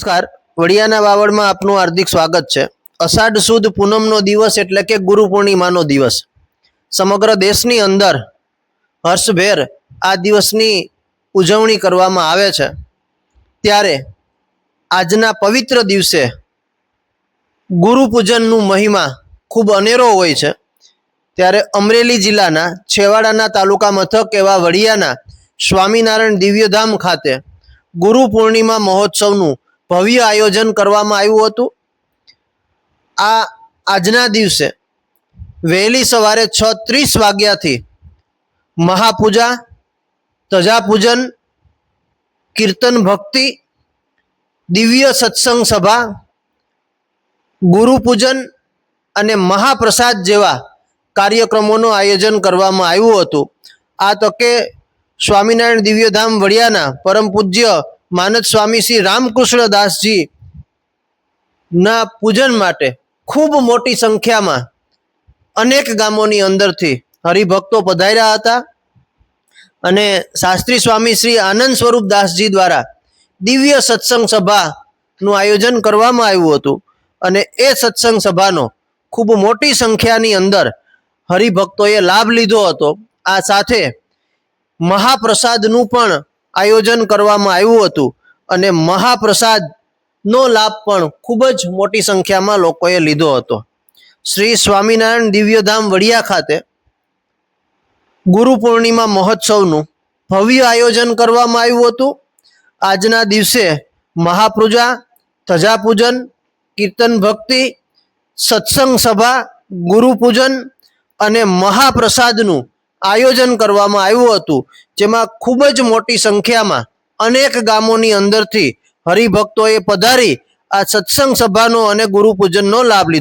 નમસ્કાર, વડિયાના વાવડમાં આપનું હાર્દિક સ્વાગત છે। અષાઢ સુદ પૂનમનો દિવસ એટલે કે ગુરુ પૂર્ણિમાનો દિવસ સમગ્ર દેશની અંદર હર્ષભેર આ દિવસની ઉજવણી કરવામાં આવે છે। ત્યારે આજના પવિત્ર દિવસે ગુરુ પૂજનનું મહિમા ખૂબ અનેરો હોય છે। ત્યારે અમરેલી જિલ્લાના છેવાડાના તાલુકા મથક એવા વડિયાના સ્વામિનારાયણ દિવ્યધામ ખાતે ગુરુ પૂર્ણિમા મહોત્સવનું ભવ્ય આયોજન કરવામાં આવ્યું હતું। આજના દિવસે વહેલી સવારે 6:30 વાગ્યાથી મહાપૂજા, ધજાપૂજન, કીર્તન ભક્તિ, દિવ્ય સત્સંગ સભા, ગુરુ પૂજન અને મહાપ્રસાદ જેવા કાર્યક્રમોનું આયોજન કરવામાં આવ્યું હતું। આ તકે સ્વામિનારાયણ દિવ્યધામ વડિયાના પરમ પૂજ્ય માનદ સ્વામી શ્રી રામકૃષ્ણ દાસજી ના પૂજન માટે ખૂબ મોટી સંખ્યામાં અનેક ગામોની અંદરથી હરિભક્તો પધાર્યા હતા અને શાસ્ત્રી સ્વામી શ્રી આનંદ સ્વરૂપ દાસજી દ્વારા દિવ્ય સત્સંગ સભાનું આયોજન કરવામાં આવ્યું હતું અને એ સત્સંગ સભાનો ખૂબ મોટી સંખ્યાની અંદર હરિભક્તોએ લાભ લીધો હતો। આ સાથે મહાપ્રસાદનું પણ આયોજન કરવામાં આવ્યું હતું અને મહાપ્રસાદનો લાભ પણ ખૂબ જ મોટી સંખ્યામાં લોકોએ લીધો હતો। શ્રી સ્વામિનારાયણ દિવ્યધામ વડિયા ખાતે ગુરુ પૂર્ણિમા મહોત્સવનું ભવ્ય આયોજન કરવામાં આવ્યું હતું। આજના દિવસે મહાપૂજા, ધજાપૂજન, કીર્તન ભક્તિ, સત્સંગ સભા, ગુરુ પૂજન અને મહાપ્રસાદનું આયોજન કરવામાં આવ્યું હતું, જેમાં ખૂબ જ મોટી સંખ્યામાં અનેક ગામોની અંદરથી હરિભક્તોએ પધારી આ સત્સંગ સભાનો અને ગુરુ પૂજનનો લાભ લીધો।